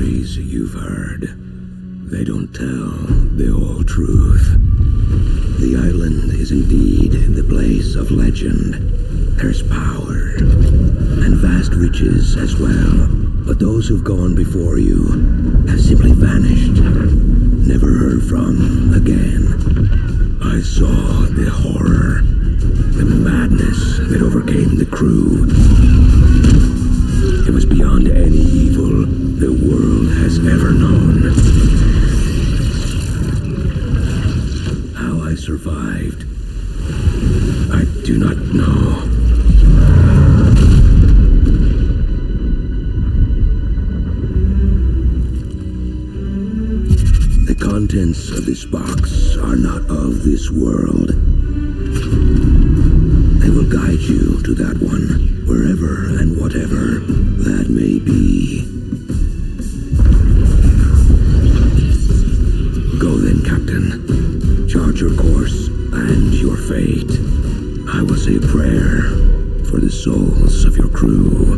stories you've heard. They don't tell the whole truth. The island is indeed the place of legend. There's power, and vast riches as well. But those who've gone before you have simply vanished, never heard from again. I saw the horror, the madness that overcame the crew. It was beyond any evil the world has ever known. How I survived, I do not know. The contents of this box are not of this world. They will guide you to that one, wherever and whatever that may be. Go then, Captain. Chart your course and your fate. I will say a prayer for the souls of your crew.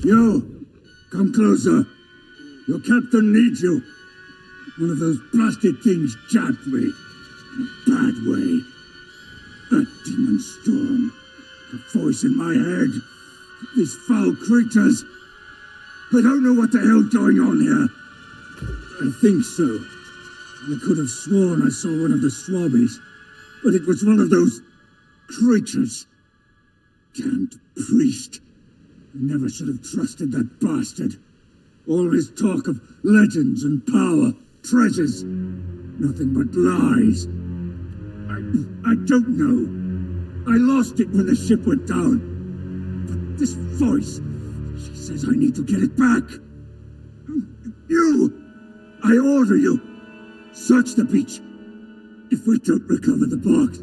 You! Come closer. Your captain needs you. One of those blasted things jabbed me. In a bad way. The voice in my head. These foul creatures. I don't know what the hell's going on here. I think so. I could have sworn I saw one of the swabbies, but it was one of those creatures. Damned priest. I never should have trusted that bastard. All his talk of legends and power, treasures, nothing but lies. I don't know. I lost it when the ship went down. But this voice, she says I need to get it back. You! I order you! Search the beach. If we don't recover the box...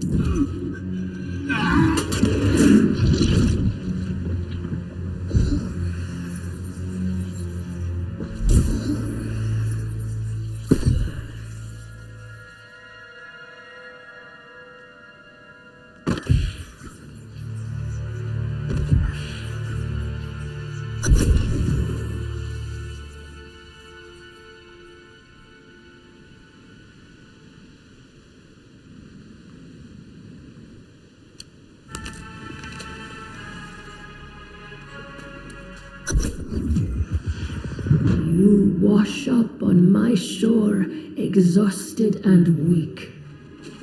You wash up on my shore, exhausted and weak,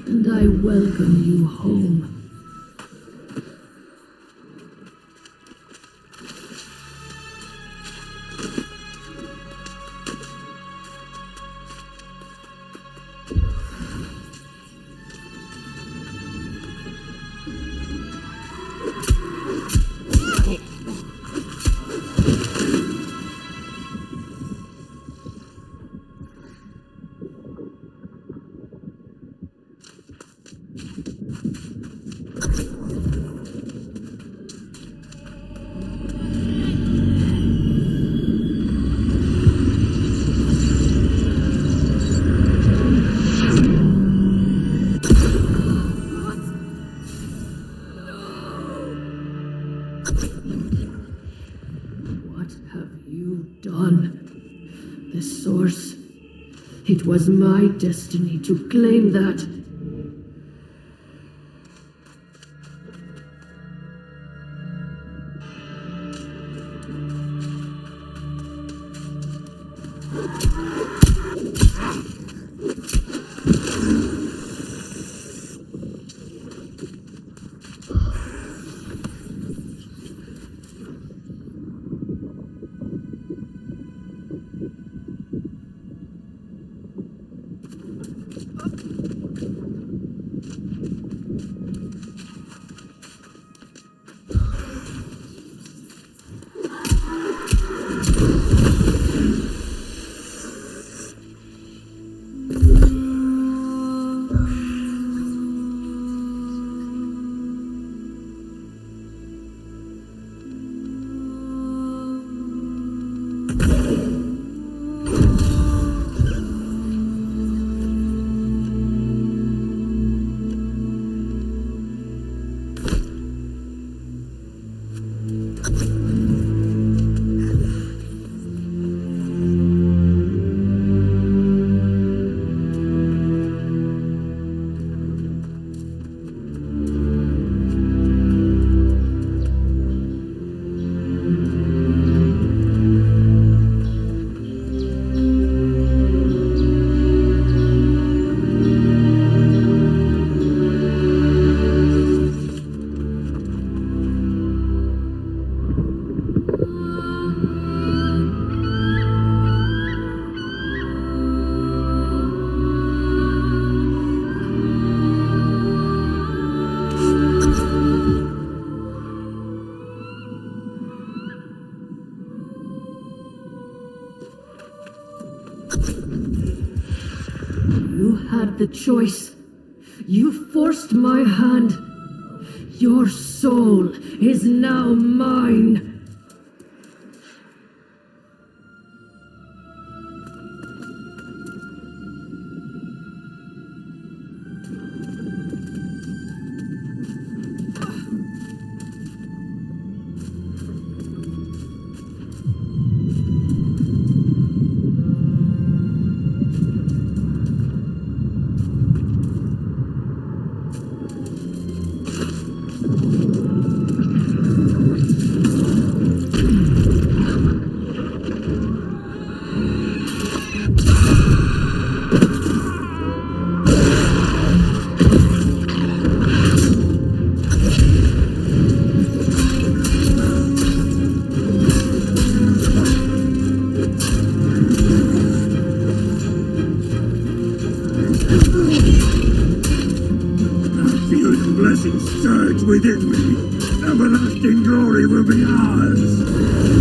and I welcome you home. What have you done? The source. It was my destiny to claim that. You had the choice. You forced my hand. Your soul is now mine. Should blessings surge within me, everlasting glory will be ours.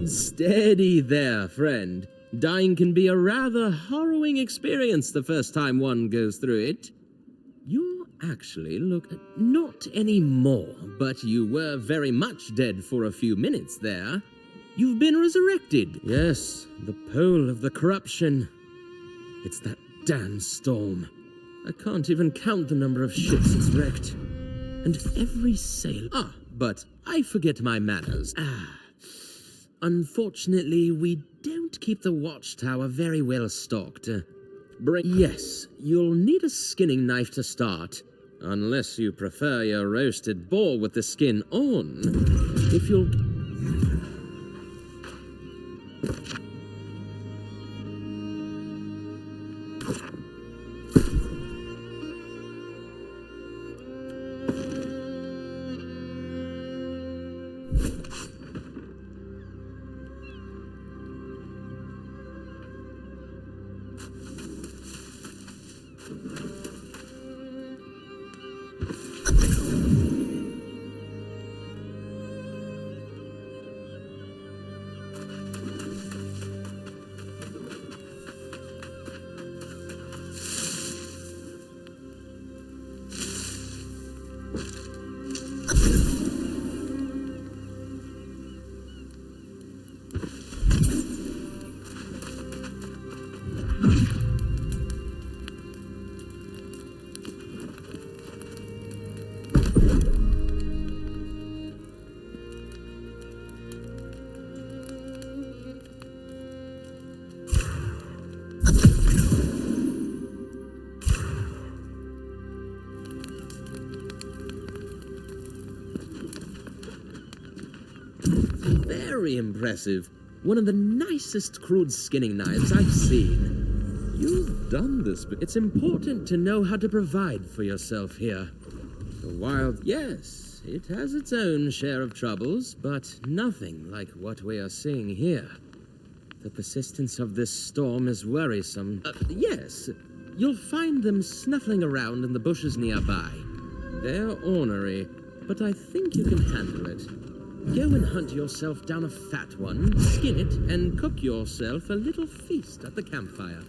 Steady there, friend. Dying can be a rather harrowing experience the first time one goes through it. You actually look not anymore, but you were very much dead for a few minutes there. You've been resurrected. Yes, the pole of the corruption. It's that damn storm. I can't even count the number of ships it's wrecked. And every sail. But I forget my manners. Unfortunately, we don't keep the watchtower very well stocked. Yes, you'll need a skinning knife to start. Unless you prefer your roasted boar with the skin on. If you'll... Very impressive. One of the nicest crude skinning knives I've seen. You've done this, but it's important to know how to provide for yourself here. The wild, yes, it has its own share of troubles, but nothing like what we are seeing here. The persistence of this storm is worrisome. Yes, you'll find them snuffling around in the bushes nearby. They're ornery, but I think you can handle it. Go and hunt yourself down a fat one, skin it, and cook yourself a little feast at the campfire.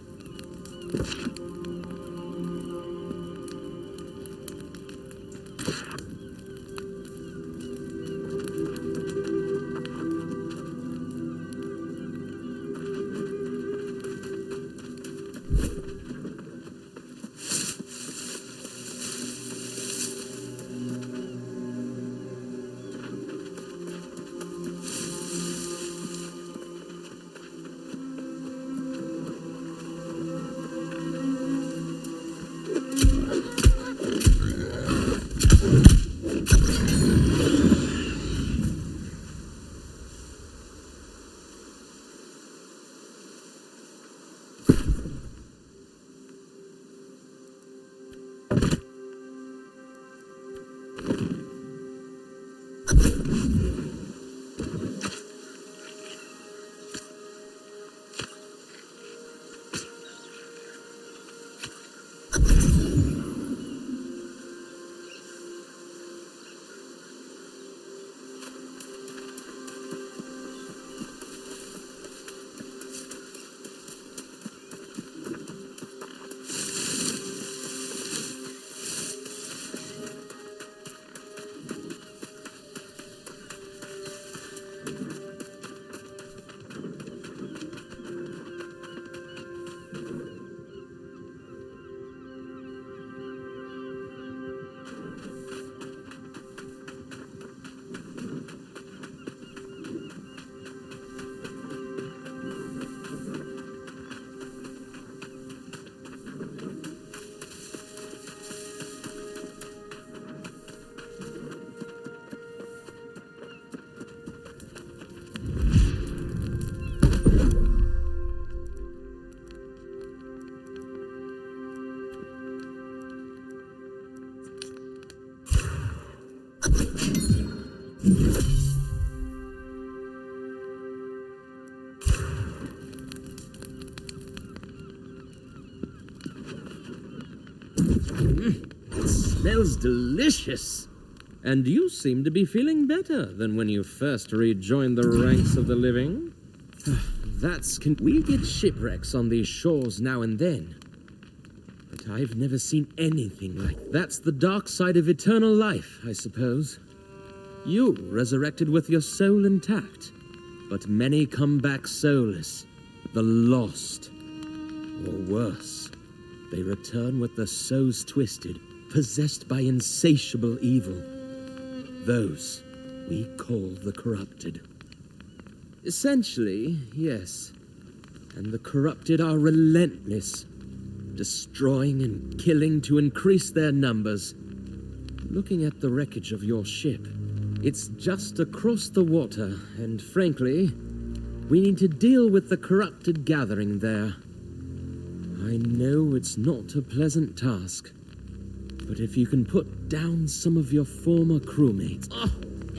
It smells delicious. And you seem to be feeling better than when you first rejoined the ranks of the living. We get shipwrecks on these shores now and then. But I've never seen anything like that. That's the dark side of eternal life, I suppose. You resurrected with your soul intact, but many come back soulless, the lost. Or worse, they return with their souls twisted, possessed by insatiable evil. Those we call the corrupted. Essentially, yes. And the corrupted are relentless, destroying and killing to increase their numbers. Looking at the wreckage of your ship, it's just across the water, and frankly, we need to deal with the corrupted gathering there. I know it's not a pleasant task, but if you can put down some of your former crewmates... Oh,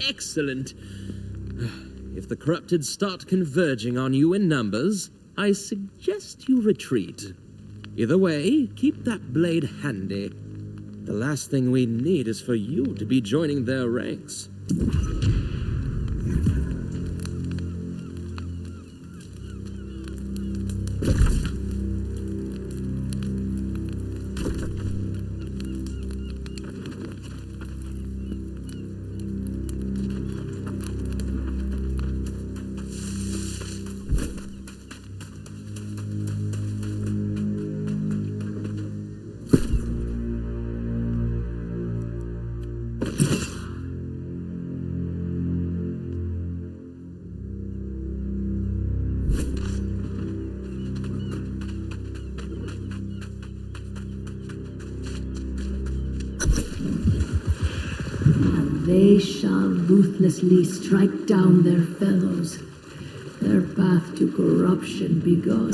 excellent! If the corrupted start converging on you in numbers, I suggest you retreat. Either way, keep that blade handy. The last thing we need is for you to be joining their ranks. They shall ruthlessly strike down their fellows, their path to corruption begun.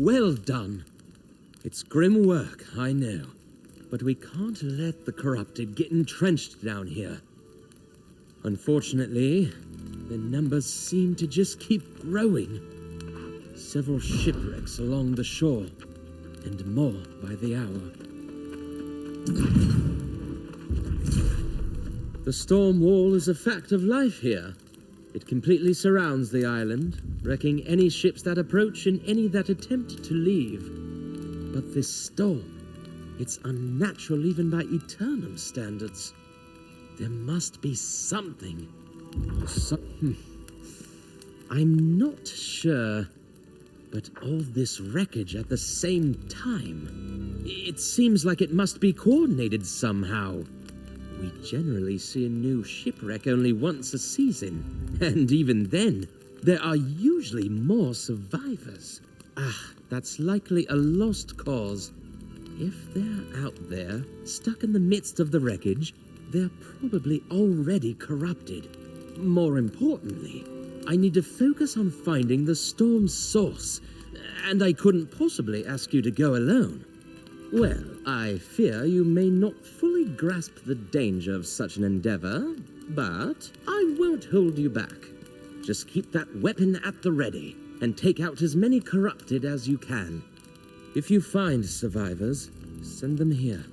Well done. It's grim work, I know. But we can't let the corrupted get entrenched down here. Unfortunately, the numbers seem to just keep growing. Several shipwrecks along the shore, and more by the hour. The storm wall is a fact of life here. It completely surrounds the island, wrecking any ships that approach and any that attempt to leave. But this storm, it's unnatural even by Eternum standards. There must be something. I'm not sure, but all this wreckage at the same time, it seems like it must be coordinated somehow. We generally see a new shipwreck only once a season, and even then, there are usually more survivors. That's likely a lost cause. If they're out there, stuck in the midst of the wreckage, they're probably already corrupted. More importantly, I need to focus on finding the storm's source, and I couldn't possibly ask you to go alone. Well, I fear you may not fully grasp the danger of such an endeavor, but I won't hold you back. Just keep that weapon at the ready, and take out as many corrupted as you can. If you find survivors, send them here.